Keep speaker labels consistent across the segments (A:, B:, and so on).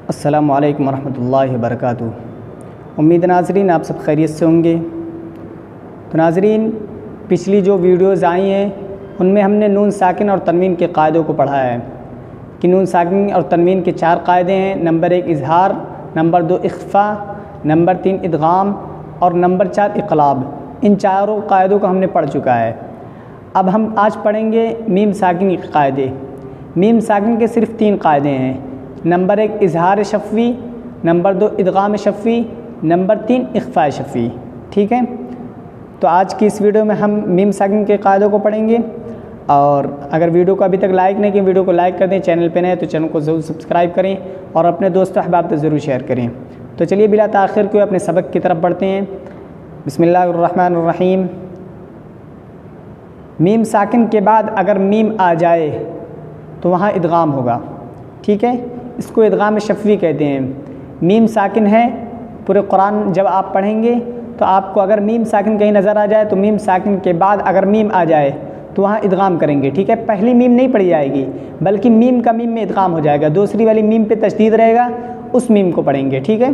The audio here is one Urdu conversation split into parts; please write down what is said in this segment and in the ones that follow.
A: السلام علیکم ورحمۃ اللہ وبرکاتہ۔ امید ناظرین آپ سب خیریت سے ہوں گے۔ تو ناظرین، پچھلی جو ویڈیوز آئی ہیں ان میں ہم نے نون ساکن اور تنوین کے قاعدوں کو پڑھا ہے کہ نون ساکن اور تنوین کے 4 قاعدے ہیں۔ نمبر 1 اظہار، نمبر 2 اخفا، نمبر 3 ادغام اور نمبر 4 اقلاب۔ ان چاروں قاعدوں کو ہم نے پڑھ چکا ہے۔ اب ہم آج پڑھیں گے میم ساکن کے قاعدے۔ میم ساکن کے صرف 3 قاعدے ہیں۔ نمبر 1 اظہار شفوی، نمبر 2 ادغام شفوی، نمبر 3 اخفاء شفوی۔ ٹھیک ہے، تو آج کی اس ویڈیو میں ہم میم ساکن کے قاعدوں کو پڑھیں گے۔ اور اگر ویڈیو کو ابھی تک لائک نہیں کیا، ویڈیو کو لائک کر دیں، چینل پہ نئے تو چینل کو ضرور سبسکرائب کریں اور اپنے دوست و احباب تک ضرور شیئر کریں۔ تو چلیے بلا تاخیر کوئی اپنے سبق کی طرف بڑھتے ہیں۔ بسم اللہ الرحمن الرحیم۔ میم ساکن کے بعد اگر میم آ جائے تو وہاں ادغام ہوگا۔ ٹھیک ہے، اس کو ادغام شفوی کہتے ہیں۔ میم ساکن ہے، پورے قرآن جب آپ پڑھیں گے تو آپ کو اگر میم ساکن کہیں نظر آ جائے تو میم ساکن کے بعد اگر میم آ جائے تو وہاں ادغام کریں گے۔ ٹھیک ہے، پہلی میم نہیں پڑھی جائے گی بلکہ میم کا میم میں ادغام ہو جائے گا، دوسری والی میم پہ تشدید رہے گا، اس میم کو پڑھیں گے۔ ٹھیک ہے،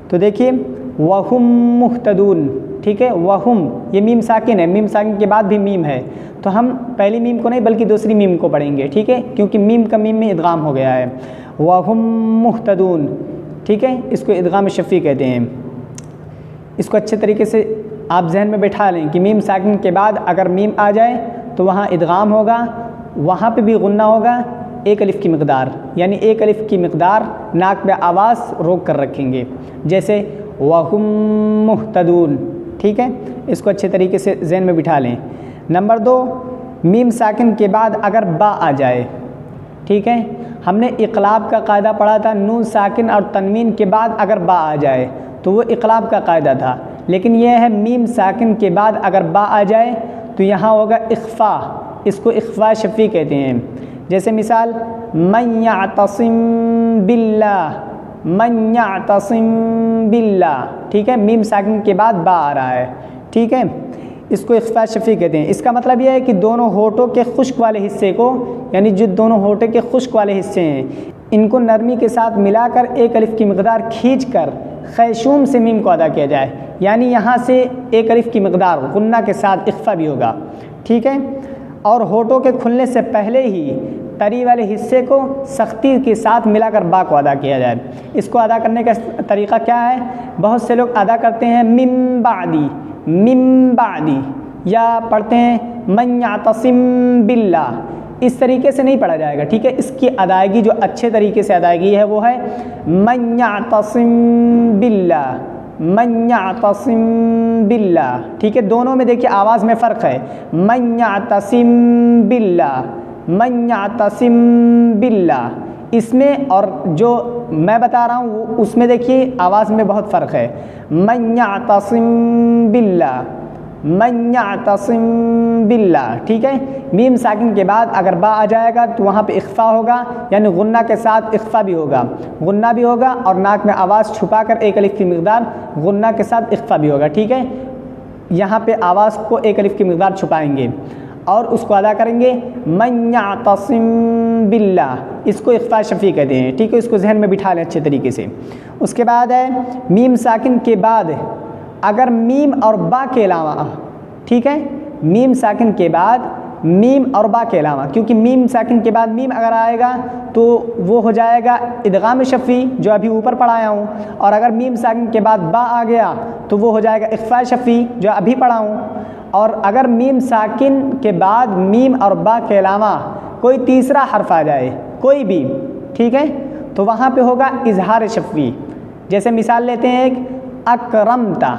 A: تو دیکھیے وَهُمْ مُهْتَدُونَ۔ ٹھیک ہے، وَهُمْ یہ میم ساکن ہے، میم ساکن کے بعد بھی میم ہے تو ہم پہلی میم کو نہیں بلکہ دوسری میم کو پڑھیں گے۔ ٹھیک ہے، کیونکہ میم کا میم میں ادغام ہو گیا ہے۔ وَهُمْ مُهْتَدُونَ۔ ٹھیک ہے، اس کو ادغام شفوی کہتے ہیں۔ اس کو اچھے طریقے سے آپ ذہن میں بٹھا لیں کہ میم ساکن کے بعد اگر میم آ جائے تو وہاں ادغام ہوگا، وہاں پہ بھی غنہ ہوگا، 1 الف کی مقدار، یعنی 1 الف کی مقدار ناک میں آواز روک کر رکھیں گے، جیسے وَهُمْ مُهْتَدُونَ۔ ٹھیک ہے، اس کو اچھے طریقے سے ذہن میں بٹھا لیں۔ نمبر 2 میم ساکن کے بعد اگر با آ جائے۔ ٹھیک ہے، ہم نے اقلاب کا قاعدہ پڑھا تھا، نون ساکن اور تنوین کے بعد اگر با آ جائے تو وہ اقلاب کا قاعدہ تھا، لیکن یہ ہے میم ساکن کے بعد اگر با آ جائے تو یہاں ہوگا اخفا، اس کو اخفاء شفوی کہتے ہیں۔ جیسے مثال من یعتصم باللہ، من یعتصم باللہ۔ ٹھیک ہے، میم ساکن کے بعد با آ رہا ہے۔ ٹھیک ہے، اس کو اخفاء شفوی کہتے ہیں۔ اس کا مطلب یہ ہے کہ دونوں ہونٹوں کے خشک والے حصے کو، یعنی جو دونوں ہونٹوں کے خشک والے حصے ہیں ان کو نرمی کے ساتھ ملا کر 1 الف کی مقدار کھینچ کر خیشوم سے میم کو ادا کیا جائے، یعنی یہاں سے 1 الف کی مقدار غنہ کے ساتھ اخفا بھی ہوگا۔ ٹھیک ہے، اور ہونٹوں کے کھلنے سے پہلے ہی تری والے حصے کو سختی کے ساتھ ملا کر با کو ادا کیا جائے۔ اس کو ادا کرنے کا طریقہ کیا ہے؟ بہت سے لوگ ادا کرتے ہیں من بعدی، من بعدی، یا پڑھتے ہیں من یعتصم باللہ۔ اس طریقے سے نہیں پڑھا جائے گا۔ ٹھیک ہے، اس کی ادائیگی جو اچھے طریقے سے ادائیگی ہے وہ ہے من یعتصم باللہ، من یعتصم باللہ۔ ٹھیک ہے، دونوں میں دیکھیے آواز میں فرق ہے، من یعتصم باللہ، من یعتصم باللہ، اس میں اور جو میں بتا رہا ہوں اس میں دیکھیے آواز میں بہت فرق ہے۔ من یعتصم باللہ، من یعتصم باللہ۔ ٹھیک ہے، میم ساکن کے بعد اگر با آ جائے گا تو وہاں پہ اخفا ہوگا، یعنی غنہ کے ساتھ اخفا بھی ہوگا، غنہ بھی ہوگا اور ناک میں آواز چھپا کر 1 الف کی مقدار غنہ کے ساتھ اخفا بھی ہوگا۔ ٹھیک ہے، یہاں پہ آواز کو 1 الف کی مقدار چھپائیں گے اور اس کو ادا کریں گے من یعتصم باللہ، اس کو اخفاء شفوی کہتے ہیں۔ ٹھیک ہے، اس کو ذہن میں بٹھا لیں اچھے طریقے سے۔ اس کے بعد ہے میم ساکن کے بعد اگر میم اور با کے علاوہ، ٹھیک ہے، میم ساکن کے بعد میم اور با کے علاوہ، کیونکہ میم ساکن کے بعد میم اگر آئے گا تو وہ ہو جائے گا ادغام شفوی جو ابھی اوپر پڑھایا ہوں، اور اگر میم ساکن کے بعد با آ گیا تو وہ ہو جائے گا اخفاء شفوی جو ابھی پڑھا ہوں۔ اور اگر میم ساکن کے بعد میم اور با کے علاوہ کوئی تیسرا حرف آ جائے، کوئی بھی، ٹھیک ہے، تو وہاں پہ ہوگا اظہار شفوی۔ جیسے مثال لیتے ہیں ایک اکرمتا،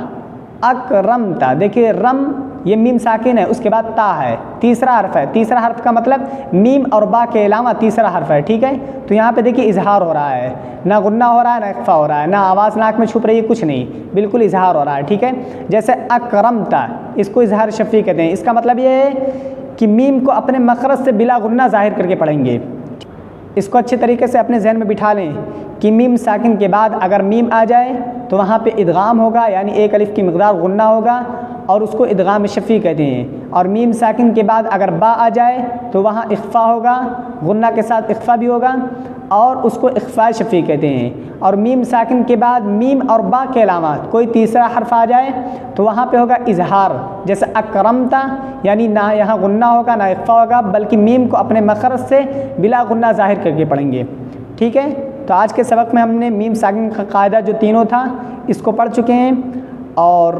A: اکرمتا، دیکھیے رم یہ میم ساکن ہے، اس کے بعد تا ہے، تیسرا حرف ہے، تیسرا حرف کا مطلب میم اور با کے علاوہ تیسرا حرف ہے۔ ٹھیک ہے، تو یہاں پہ دیکھیے اظہار ہو رہا ہے، نہ غنہ ہو رہا ہے نہ اخفا ہو رہا ہے، نہ آواز ناک میں چھپ رہی ہے، کچھ نہیں، بالکل اظہار ہو رہا ہے۔ ٹھیک ہے، جیسے اکرمتا، اس کو اظہار شفوی کہتے ہیں۔ اس کا مطلب یہ ہے کہ میم کو اپنے مخرج سے بلا غنہ ظاہر کر کے پڑھیں گے۔ اس کو اچھے طریقے سے اپنے ذہن میں بٹھا لیں کہ میم ساکن کے بعد اگر میم آ جائے تو وہاں پہ ادغام ہوگا، یعنی 1 الف کی مقدار غنہ ہوگا، اور اس کو ادغام شفوی کہتے ہیں۔ اور میم ساکن کے بعد اگر با آ جائے تو وہاں اخفا ہوگا، غنہ کے ساتھ اخفا بھی ہوگا، اور اس کو اخفاء شفوی کہتے ہیں۔ اور میم ساکن کے بعد میم اور با کے علاوہ کوئی تیسرا حرف آ جائے تو وہاں پہ ہوگا اظہار، جیسے اکرمتا، یعنی نہ یہاں غنہ ہوگا نہ اخفا ہوگا، بلکہ میم کو اپنے مخرج سے بلا غنہ ظاہر کر کے پڑھیں گے، ٹھیک ہے۔ تو آج کے سبق میں ہم نے میم ساکن کا قاعدہ جو تینوں تھا اس کو پڑھ چکے ہیں، اور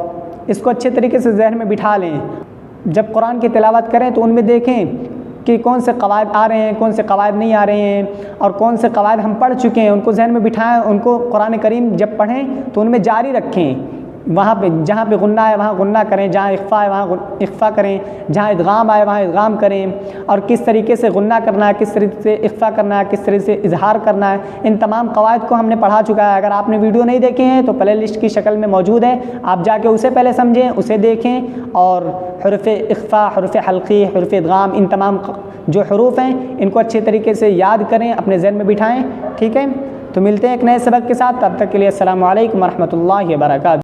A: اس کو اچھے طریقے سے ذہن میں بٹھا لیں۔ جب قرآن کی تلاوت کریں تو ان میں دیکھیں کہ کون سے قواعد آ رہے ہیں، کون سے قواعد نہیں آ رہے ہیں، اور کون سے قواعد ہم پڑھ چکے ہیں ان کو ذہن میں بٹھائیں۔ ان کو قرآن کریم جب پڑھیں تو ان میں جاری رکھیں، وہاں پہ جہاں پہ غنہ ہے وہاں غنہ کریں، جہاں اخفا ہے وہاں اخفا کریں، جہاں ادغام آئے وہاں ادغام کریں، اور کس طریقے سے غنہ کرنا ہے، کس طریقے سے اخفا کرنا ہے، کس طریقے سے اظہار کرنا ہے، ان تمام قواعد کو ہم نے پڑھا چکا ہے۔ اگر آپ نے ویڈیو نہیں دیکھے ہیں تو پلے لسٹ کی شکل میں موجود ہے، آپ جا کے اسے پہلے سمجھیں، اسے دیکھیں، اور حروف اخفا، حروف حلقی، حروف ادغام، ان تمام جو حروف ہیں ان کو اچھے طریقے سے یاد کریں، اپنے ذہن میں بٹھائیں، ٹھیک ہے۔ تو ملتے ہیں ایک نئے سبق کے ساتھ، تب تک کے لیے السلام علیکم ورحمۃ اللہ وبرکاتہ۔